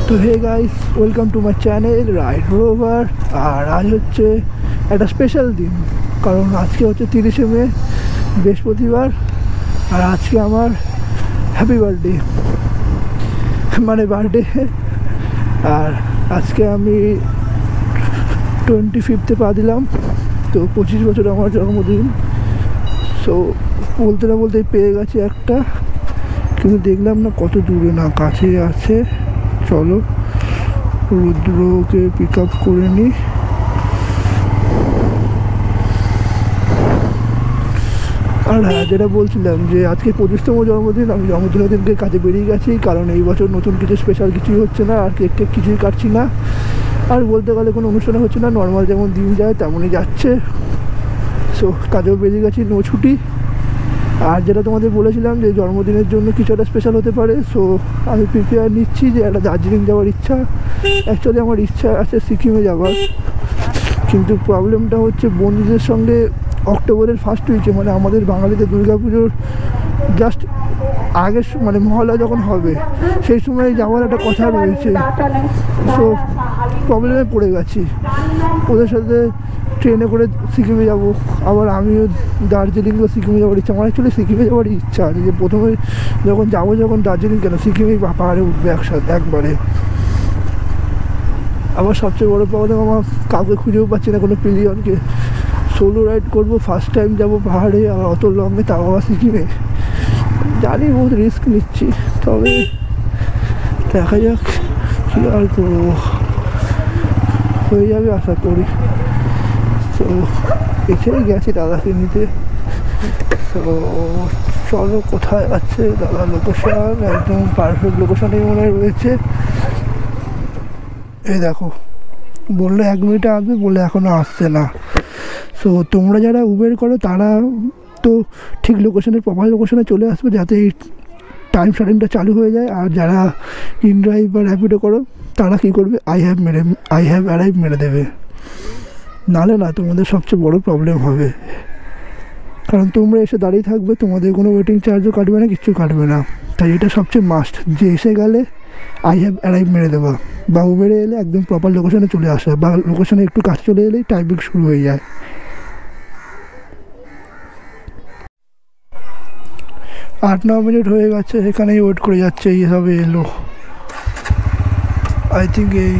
তো hey guys, welcome to my channel Ride Rover. আর আজ হচ্ছে একটা স্পেশাল দিন, কারণ আজকে হচ্ছে 30শে মে, বৃহস্পতিবার। আর আজকে আমার হ্যাপি বার্থডে, মানে বার্থডে। আর আজকে আমি 25th পা দিলাম, তো 25 বছর আমার জন্মদিন। সো বলতে না বলতেই পেয়ে গেছি একটা, কিন্তু দেখলাম না কত দূরে, না কাছে আছে। চলো রুদ্রকে পিক আপ করে নিই। আর হ্যাঁ, যেটা বলছিলাম যে আজকে 25তম জন্মদিন, আমি জন্মদিনের দিনকে কাজে বেরিয়ে গেছি, কারণ এই বছর নতুন কিছু স্পেশাল কিছুই হচ্ছে না, আর কেক টেক কিছুই কাটছি না। আর বলতে গেলে কোনো অনুষ্ঠান হচ্ছে না, নর্মাল যেমন দিন যায় তেমনই যাচ্ছে। সো কাজেও বেরিয়ে গেছি, নো ছুটি। আর যেটা তোমাদের বলেছিলাম যে জন্মদিনের জন্য কিছু একটা স্পেশাল হতে পারে, সো আমি প্রিপেয়ার নিচ্ছি যে একটা দার্জিলিং যাওয়ার ইচ্ছা। অ্যাকচুয়ালি আমার ইচ্ছা আছে সিকিমে যাওয়ার, কিন্তু প্রবলেমটা হচ্ছে বন্ধুদের সঙ্গে অক্টোবরের ফার্স্ট উইকে, মানে আমাদের বাঙালিদের দুর্গাপুজোর জাস্ট আগের মানে মহলা যখন হবে সেই সময় যাওয়ার একটা কথা রয়েছে। সো প্রবলেমে পড়ে গেছি, ওদের সাথে ট্রেনে করে সিকিমে যাব, আবার আমিও দার্জিলিং বা সিকিমে যাওয়ার ইচ্ছা। আমার অ্যাকচুয়ালি সিকিমে যাওয়ার ইচ্ছা আছে, যে প্রথমে যখন যাবো, যখন দার্জিলিং কেন সিকিমেই পাহাড়ে উঠবে একসাথে একবারে। আমার সবচেয়ে বড়ো প্রবলেম, আমার কাউকে খুঁজেও পাচ্ছি না, কোনো প্লেয়ারকে। সোলো রাইড করবো, ফার্স্ট টাইম যাবো পাহাড়ে, আর অত লংয়ে, তাও আবার সিকিমে। জানি বহুত রিস্ক নিচ্ছি, তবে দেখা যাক কী আর করবো, হয়ে যাবে আশা করি। তো এসেই গেছি দাদাকে নিতে। তো চলো কোথায় আছে দাদা, লোকেশান একদম পারফেক্ট লোকেশানেই মনে রয়েছে। এই দেখো, বললো 1 মিনিটে আসবে, বলে এখনও আসছে না। সো তোমরা যারা উবের করো তারা তো ঠিক লোকেশানে, প্রপার লোকেশানে চলে আসবে, যাতে এই টাইম শাডিংটা চালু হয়ে যায়। আর যারা ইনড্রাইভ বা র্যাপিডো করো তারা কী করবে, আই হ্যাভ অ্যারাইভ মেরে দেবে, নালে না তোমাদের সবচেয়ে বড় প্রবলেম হবে। কারণ তোমরা এসে দাঁড়িয়ে থাকবে, তোমাদের কোনো ওয়েটিং চার্জও কাটবে না, কিচ্ছু কাটবে না। তাই এটা সবচেয়ে মাস্ট, যে এসে গেলে আই হ্যাভ অ্যারাইভ মেরে দেওয়া, বা উবেরে এলে একদম প্রপার লোকেশানে চলে আসা, বা লোকেশানে একটু কাছে চলে এলেই টাইমিং শুরু হয়ে যায়। 8-9 মিনিট হয়ে গেছে, এখানেই ওয়েট করে যাচ্ছে, এইভাবে এলো। আই থিঙ্ক এই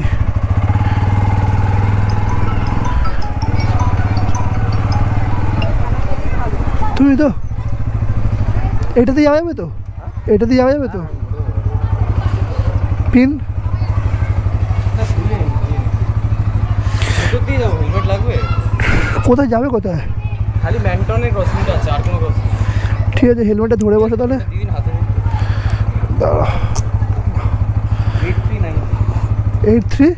তুমি তো এটাতে যাওয়া যাবে তো, এটাতে যাওয়া যাবে তো পিন। কোথায় যাবে, কোথায়? খালি ম্যান্টনের ক্রসিংটা আছে, আর কোনো ক্রসিং। ঠিক আছে, হেলমেটটা ধরে বসো তাহলে। দিদিন হাতে দাঁড়া, 83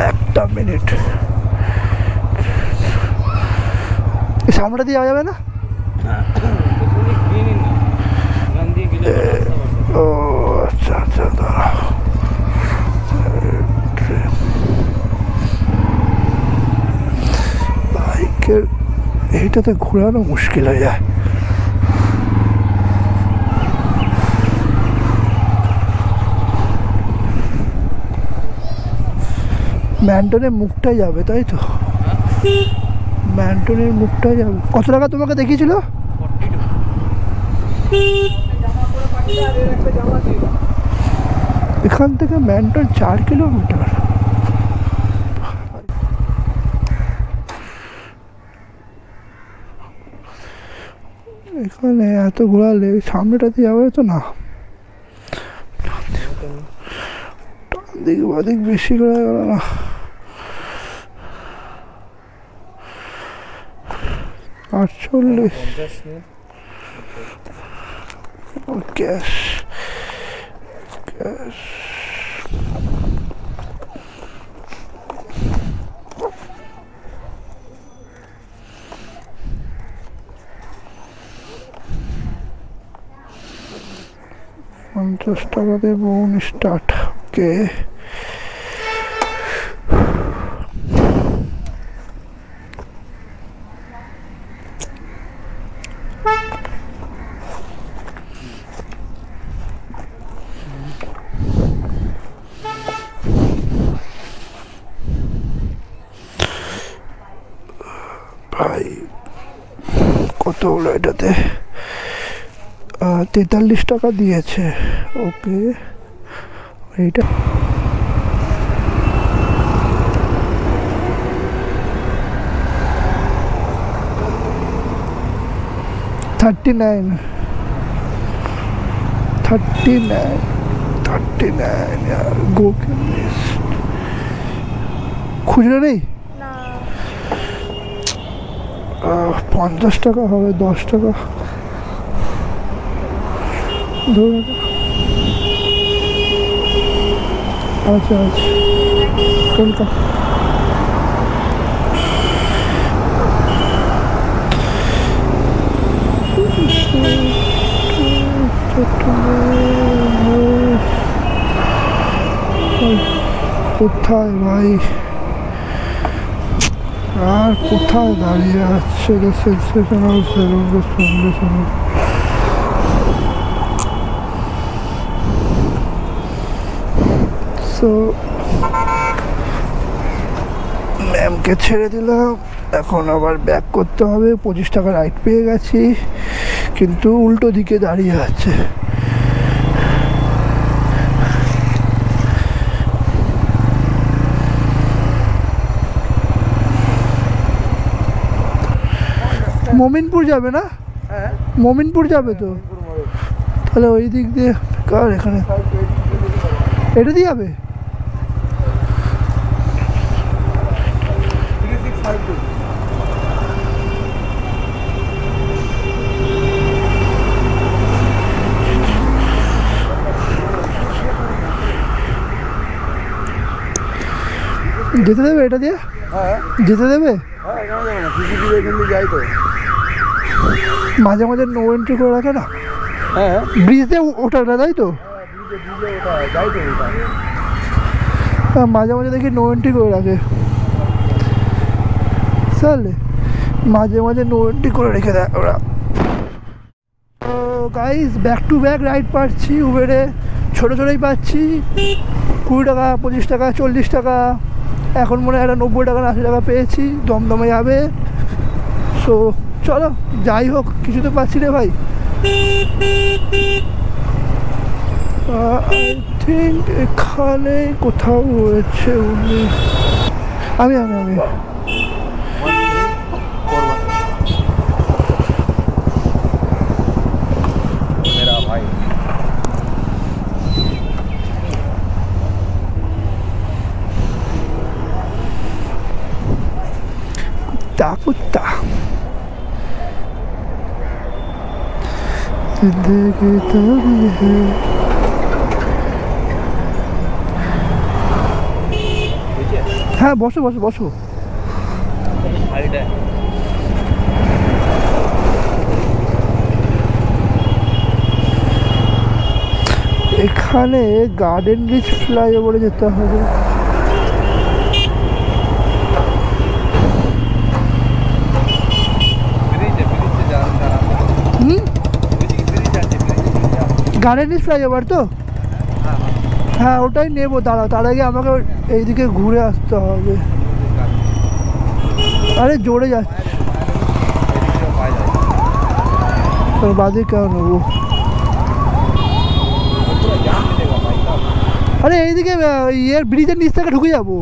একটা মিনিট, সামনেটা দিয়ে যাওয়া যাবে না? ও আচ্ছা আচ্ছা, দাঁড়া। বাইকের এইটাতে ঘোরানো মুশকিল হয়ে যায়। ম্যান্টনের মুখটাই যাবে, তাই তো? ম্যান্টনের মুখটাই যাবে। কত টাকা তোমাকে দেখিয়েছিল? এখান থেকে ম্যান্টন 4 কিলোমিটার। এখানে এত ঘোরালে সামনেটাতে যাবে তো না, দিক বাদিক বেশি ঘোরা গেল না। ক্যাশ ক্যাশ $50 দেবো, স্টার্ট। ওকে, ভাই কত হলো এটাতে? 43 টাকা দিয়েছে। ওকে, এইটা 39 यार। गो के খুচরো নেই? 50 টাকা হবে, 10 টাকা ধরুন। আচ্ছা আচ্ছা, কোনটা? কোথায় ভাই, আর কোথায় দাঁড়িয়ে আছে? সো ম্যামকে ছেড়ে দিলাম, এখন আবার ব্যাক করতে হবে। 25 টাকা রাইট পেয়ে গেছি, কিন্তু উল্টো দিকে দাঁড়িয়ে আছে। মমিনপুর যাবে না? মমিনপুর যাবে তো, তাহলে ওই দিক দিয়ে কার এখানে এটা দিয়ে যাবে। যেতে দেবে এটা দিয়ে? যেতে দেবে? মাঝে মাঝে নো এন্ট্রি করে রাখে না? হ্যাঁ, ব্রিজ দিয়ে ওটা তাই তো? মাঝে মাঝে দেখি নো এন্ট্রি করে রাখে, চলে মাঝে মাঝে নো এন্ট্রি করে রেখে দেয় ওরা। তো guys, back to back ride পাচ্ছি উবেরে, ছোটো ছোটোই পাচ্ছি। 20 টাকা, 25 টাকা, 40 টাকা, এখন মনে হয় একটা 90 টাকা 80 টাকা পেয়েছি। দমদমে যাবে। সো চলো, যাই হোক, কিছু তো পাচ্ছি রে ভাই। আই থিঙ্ক এখানে কোথাও রয়েছে উনি। আমি कुत्ता जिंदगी तो भी है। হ্যাঁ, বসো বসো বসো। এখানে গার্ডেন ব্রিজ ফ্লাইওভারে যেতে হবে। গার্ডেন ব্রিজ ফ্লাইওভার তো? হ্যাঁ, ওটাই নেবো। দাঁড়াও, তার আগে আমাকে এইদিকে ঘুরে আসতে হবে। আরে জোরে যাচ্ছে, বাদে কেন নেবো? আরে এইদিকে ইয়ের ব্রিজের নিচ থেকে ঢুকে যাবো।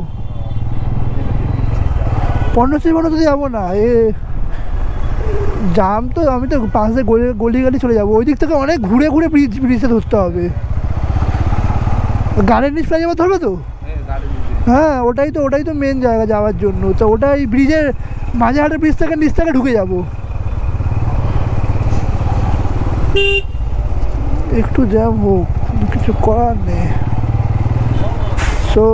পণ্যশ্রী তো যাবো না, জাম তো। আমি তো পাশ দিয়ে গলি গালি চলে যাবো। ওই দিক থেকে অনেক ঘুরে ঘুরে ব্রিজে ধরতে হবে। গার্ডেন ব্রিজ ফ্লাইওভার ধরবে তো? হ্যাঁ, ওটাই তো মেন জায়গা যাওয়ার জন্য। তো ওটাই ব্রিজের মাঝেহাটের ব্রিজ থেকে নিচ থেকে ঢুকে যাবো। একটু জ্যাম হোক, কিছু করার নেই। সো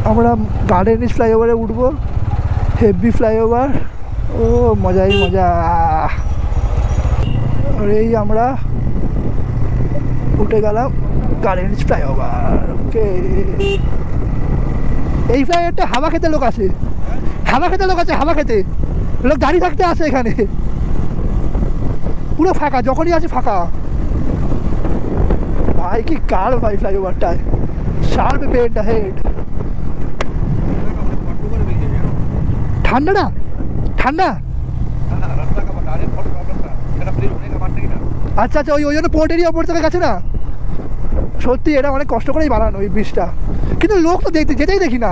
আমরা গার্ডেন ব্রিজ ফ্লাইওভারে উঠবো, হেভি ফ্লাইওভার। ও মজাই মজা। আর এই আমরা উঠে গেলাম গার্ডেন ব্রিজ ফ্লাইওভার। ওকে, এই ফ্লাইওভারটা হাওয়া খেতে লোক আছে, হাওয়া খেতে লোক দাঁড়িয়ে থাকতে আসে এখানে। পুরো ফাঁকা, যখনই আছে ফাঁকা। ভাই কি কার ভাই ফ্লাইওভারটায়, শার্প বেন্ড হেড। ঠান্ডা না? ঠান্ডা আচ্ছা আচ্ছা, ওই জন্য পোর্ট এরিয়া ওপর থেকে গেছে না। সত্যি এটা অনেক কষ্ট করেই বানানো এই ব্রিজটা, কিন্তু লোক তো দেখতে যেতেই দেখি না।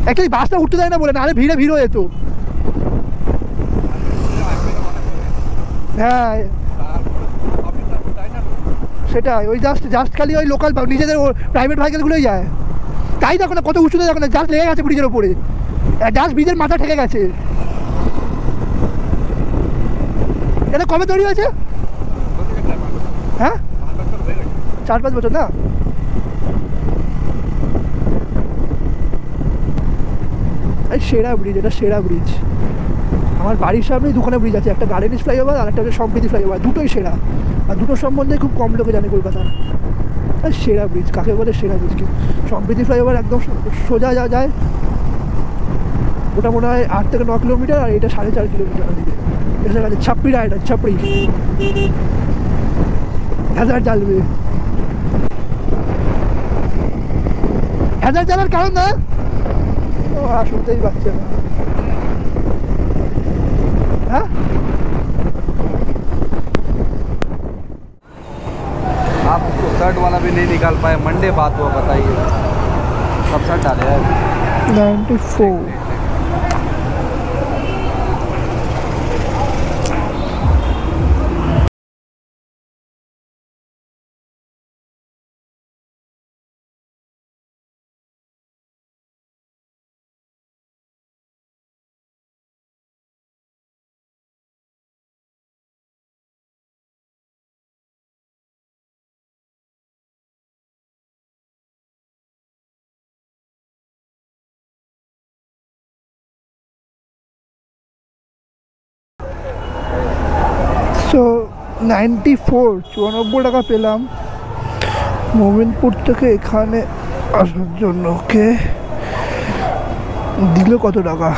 অ্যাকচুয়ালি বাসটা উঠতে দেয় না বলে, নাহলে ভিড়ে ভিড় হয়ে যেত। হ্যাঁ সেটাই, ওই জাস্ট খালি ওই লোকাল নিজেদের প্রাইভেট ভেহিকেলগুলোই যায়। তাই দেখো না কত উঁচুতে, দেখো না জাস্ট লেগে গেছে ব্রিজের ওপরে, জাস্ট ব্রিজের মাথা ঠেকে গেছে। এটা কবে তৈরি হয়েছে? হ্যাঁ 4-5 বছর না। এই সেরা ব্রিজ, এটা সেরা ব্রিজ। আমার বাড়ির সামনেই দুখানে ব্রিজ আছে, একটা গার্ডেনিস ফ্লাইওভার আর একটা হচ্ছে সম্প্রীতি ফ্লাইওভার, দুটোই সেরা। আর দুটোর সম্বন্ধে খুব কম লোকে জানে কলকাতার। আর সেরা ব্রিজ কাকে বলে, সেরা ব্রিজ কি? সম্প্রীতি ফ্লাইওভার একদম সোজা যা যায়, ওটা মনে হয় 8 থেকে 9 কিলোমিটার, আর এটা 4.5 কিলোমিটার দিকে এসে গেছে। ছাপড়িরা, এটা ছাপড়ি হ্যাজার জ্বালবে। হ্যাজার জ্বালার কারণ না, ও শুনতেই পাচ্ছে না। हाँ? आप उसको शर्ट वाला भी नहीं निकाल पाए, मंडे बात हुआ, बताइए। सब शर्ट डाले हैं 94। তো 94 94 টাকা পেলাম মোমিনপুর থেকে এখানে আসার জন্য। ওকে দিল কত টাকা?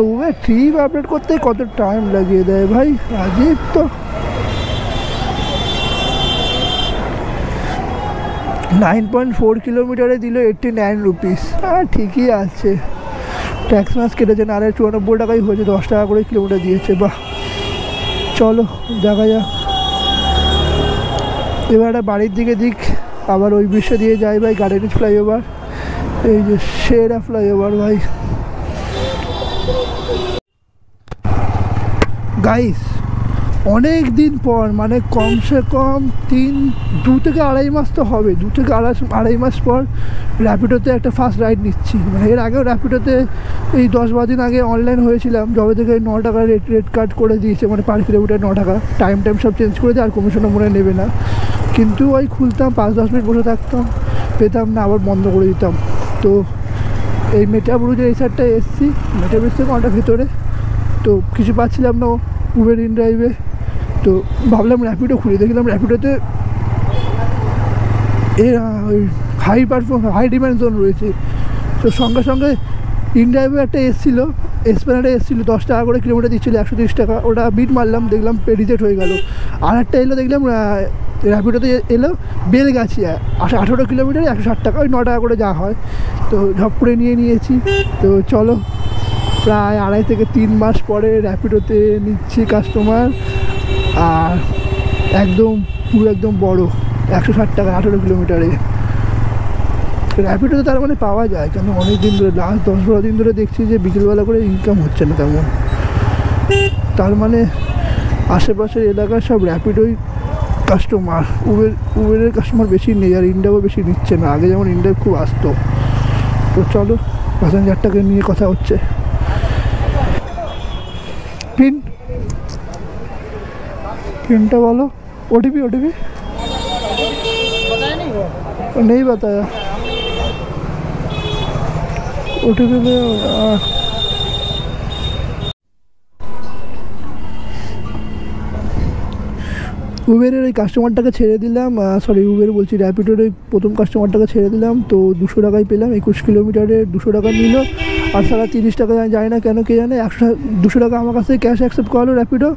উবের ট্রিপ আপডেট করতে কত টাইম লাগিয়ে দেয় ভাই, আজীব তো। 9.4 কিলোমিটারে দিল 89 রুপিস। হ্যাঁ ঠিকই আছে, ট্যাক্স ম্যাক্স কেটেছে না, আর 94 টাকাই হয়েছে, 10 টাকা করে কিলোমিটার দিয়েছে। বাহ, চলো দেখা যাক। এবার একটা বাড়ির দিকে দিক, আবার ওই ব্রিজ দিয়ে যাই ভাই, গার্ডেনিস ফ্লাইওভার। এই যে সেরা ফ্লাইওভার ভাই। গাইস অনেক দিন পর, মানে কমসে কম 2 থেকে আড়াই মাস তো হবে, 2 থেকে আড়াই মাস পর র্যাপিডোতে একটা ফার্স্ট রাইড নিচ্ছি। মানে এর আগেও র্যাপিডোতে এই 10-12 দিন আগে অনলাইন হয়েছিলাম, যবে থেকে 9 টাকা রেট কাট করে দিয়েছে, মানে পার কিলোমিটার 9 টাকা। টাইম সব চেঞ্জ করে দেয়, আর কমিশনও মনে নেবে না। কিন্তু ওই খুলতাম, 5-10 মিনিট বসে থাকতাম, পেতাম না, আবার বন্ধ করে দিতাম। তো এই মেটাব্রুজের এই সাইডটায় এসেছি, মেটাব্রুজ থেকে অনেকটা ভেতরে, তো কিছু পাচ্ছিলাম না উবের ইন ড্রাইভে। তো ভাবলাম র্যাপিডো খুলি, দেখলাম র্যাপিডোতে এর ওই হাই ডিম্যান্ড জোন রয়েছে। তো সঙ্গে সঙ্গে ইন ড্রাইভে একটা এসেছিলো, এসপ্ল্যানেডে এসেছিলো, 10 টাকা করে কিলোমিটার দিচ্ছিলো, 130 টাকা। ওটা বিট মারলাম, দেখলাম রিজেক্ট হয়ে গেল। আর একটা এলো, দেখলাম র্যাপিডোতে এলো বেলগাছিয়া, 18 কিলোমিটার 160 টাকা, ওই 9 টাকা করে যা হয়। তো ঝপ করে নিয়েছি। তো চলো, প্রায় 2.5 থেকে 3 মাস পরে র্যাপিডোতে নিচ্ছি কাস্টমার, আর পুরো একদম বড় 160 টাকা 18 কিলোমিটারে। র্যাপিডোতে তার মানে পাওয়া যায়, কেন অনেক দিন ধরে, লাস্ট 10-12 দিন ধরে দেখছি যে বিকেলবেলা করে ইনকাম হচ্ছে না তেমন। তার মানে আশেপাশের এলাকার সব র্যাপিডোই কাস্টমার, উবেরের কাস্টমার বেশি নেই, আর ইন্ডাইভও বেশি নিচ্ছে না। আগে যেমন ইন্ডাইভ খুব আসতো। তো চলো, প্যাসেঞ্জারটাকে নিয়ে কথা হচ্ছে। पिनটা बोलो। ओटीपी नहीं बताया। ओटीपी में উবেরের ওই কাস্টমারটাকে ছেড়ে দিলাম, সরি উবের বলছি, র্যাপিডোর ওই প্রথম কাস্টমারটাকে ছেড়ে দিলাম। তো 200 টাকায় পেলাম, 21 কিলোমিটারে 200 টাকা নিল। আর সারা 30 টাকা যায় না কেন কে জানে, 200 টাকা আমার কাছ থেকে ক্যাশ অ্যাকসেপ্ট করালো র্যাপিডো,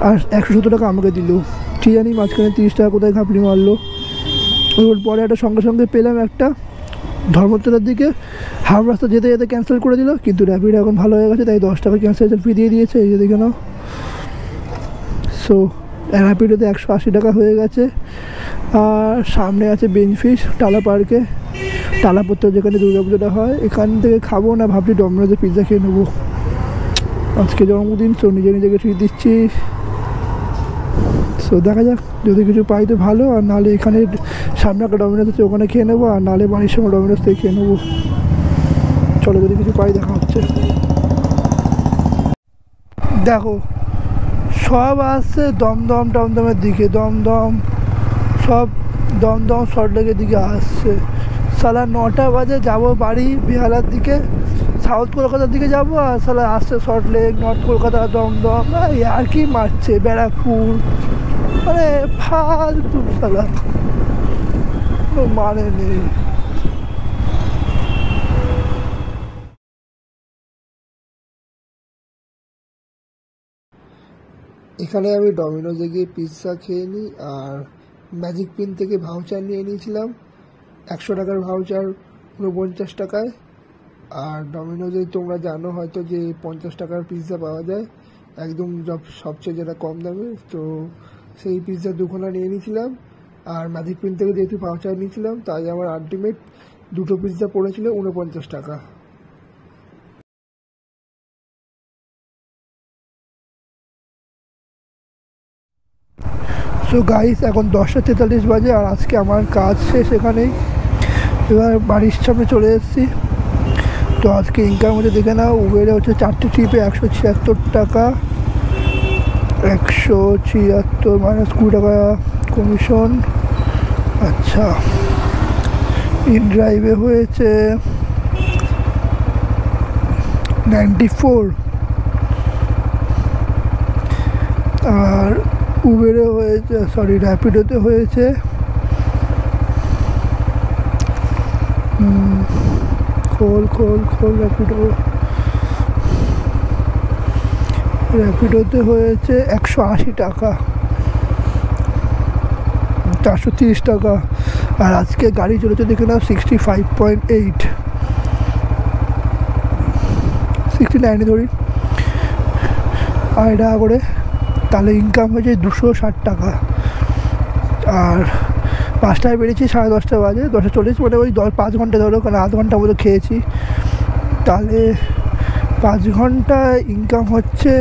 আর 170 টাকা আমাকে দিল। ঠিক জানি মাঝখানে 30 টাকা কোথায় ঘাপলি মারলো। ওর পরে একটা সঙ্গে সঙ্গে পেলাম একটা ধর্মতলার দিকে হাফ রাস্তা যেতে যেতে ক্যান্সেল করে দিল, কিন্তু র্যাপিড এখন ভালো হয়ে গেছে তাই 10 টাকা ক্যান্সেলেশন ফি দিয়ে দিয়েছে, এই যে দেখে নাও। সো র্যাপিডোতে 180 টাকা হয়ে গেছে। আর সামনে আছে বেঞ্চফিশ টালা পার্কে, টালাপত্তর যেখানে দুর্গাপুজোটা হয়, এখান থেকে খাবো না ভাবছি ডমিনোজে পিৎজা খেয়ে নেবো। আজকে জন্মদিন, সো নিজেকে ট্রিট দিচ্ছি। সো দেখা যাক, যদি কিছু পাই তো ভালো, আর নাহলে এখানে সামনে একটা ডমিনোজ আছে ওখানে খেয়ে নেবো, আর নাহলে বাড়ির সময় ডমিনোজ থেকে খেয়ে নেবো। চলো যদি কিছু পাই দেখা হচ্ছে। দেখো সব আসছে দমদম টমদমের দিকে, দমদম সব দমদম সল্টলেকের দিকে আসছে। সালা 9টা বাজে যাবো বাড়ি বেহালার দিকে, সাউথ কলকাতার দিকে যাবো, আর সালা আসছে সল্টলেক, নর্থ কলকাতা, দমদম, আর কি মারছে ব্যারাকপুর, মানে ফালতু সালা মানে নেই। এখানে আমি ডমিনোজে গিয়ে পিৎজা খেয়ে নিই, আর ম্যাজিক পিন থেকে ভাউচার নিয়ে নিয়েছিলাম 100 টাকার ভাউচার 49 টাকায়। আর ডমিনোজে তোমরা জানো হয়তো যে 50 টাকার পিৎজা পাওয়া যায় একদম সবচেয়ে যেটা কম দামে, তো সেই পিৎজা দুখানা নিয়ে নিয়েছিলাম। আর ম্যাজিক পিন থেকে যেহেতু ভাউচার নিয়েছিলাম তাই আমার আলটিমেট দুটো পিৎজা পড়েছিল 49 টাকা। সো গাইস এখন 10:43 বাজে, আর আজকে আমার কাজ শেষ এখানেই, এবার বাড়ির সামনে চলে এসেছি। তো আজকে ইনকাম হচ্ছে দেখে নাও, উবেরে হচ্ছে 4টে ট্রিপে 176 টাকা, 176 মাইনাস 20 টাকা কমিশন। আচ্ছা ইন ড্রাইভে হয়েছে 94, আর উবেরে হয়েছে, সরি র্যাপিডোতে হয়েছে র্যাপিডোতে হয়েছে 180 টাকা, 430 টাকা। আর আজকে গাড়ি চলেছে দেখে নাও 65.8, 69 ধরি 2.5 টাকা করে, তাহলে ইনকাম হয়েছে 260 টাকা। আর 5টায় বেরিয়েছি, 10:30 বাজে, 10:40, মানে ওই 5 ঘন্টা ধরো, কারণ আধ ঘন্টা মতো খেয়েছি, তাহলে 5 ঘন্টায় ইনকাম হচ্ছে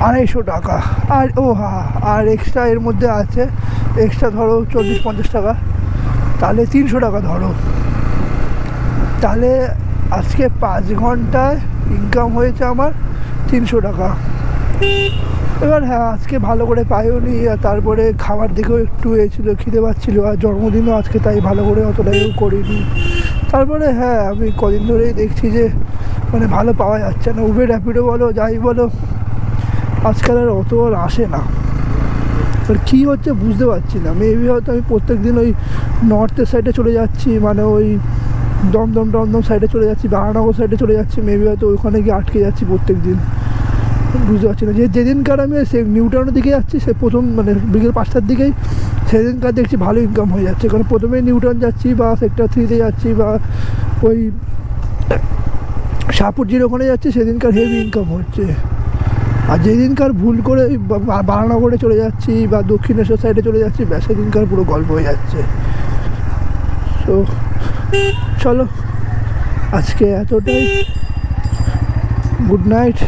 250 টাকা। আর ও হ্যাঁ, আর এক্সট্রা এর মধ্যে আছে, এক্সট্রা ধরো 40-50 টাকা, তাহলে 300 টাকা ধরো। তাহলে আজকে 5 ঘন্টায় ইনকাম হয়েছে আমার 300 টাকা। এবার হ্যাঁ আজকে ভালো করে পাইও নি, আর তারপরে খাবার দিকেও একটু ছিল, খিদে পাচ্ছিলো, আর জন্মদিনও আজকে তাই ভালো করে অতটাও করিনি। তারপরে হ্যাঁ আমি কদিন ধরেই দেখছি যে মানে ভালো পাওয়া যাচ্ছে না, উবের র্যাপিডো বলো যাই বলো আজকাল আর অত আর আসে না। আর কী হচ্ছে বুঝতে পারছি না, মেবি হয়তো আমি প্রত্যেক দিন ওই নর্থের সাইডে চলে যাচ্ছি, মানে ওই দমদম সাইডে চলে যাচ্ছি, বারানগর সাইডে চলে যাচ্ছি, মেবি হয়তো ওখানে গিয়ে আটকে যাচ্ছি প্রত্যেক দিন, বুঝতে পারছি না। যেদিনকার আমি সে নিউ টাউনের দিকে যাচ্ছি, সে প্রথম মানে বিকেল 5টার দিকেই সেদিনকার দেখছি ভালো ইনকাম হয়ে যাচ্ছে, কারণ প্রথমে নিউ টাউন যাচ্ছি বা সেক্টর 3-তে যাচ্ছি বা ওই শাহপুরজির ওখানে যাচ্ছি, সেদিনকার হেভি ইনকাম হচ্ছে। আর যেদিনকার ভুল করে বারানগরে চলে যাচ্ছি বা দক্ষিণেশ্বর সাইডে চলে যাচ্ছি, ব্যাস সেদিনকার পুরো গল্প হয়ে যাচ্ছে। তো চলো আজকে এতটাই, গুড নাইট,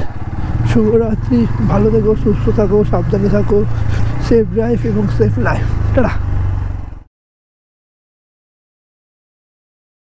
শুভরাত্রি, ভালো থেকো, সুস্থ থাকো, সাবধানে থাকো, সেফ ড্রাইভ এবং সেফ লাইফ, টাটা।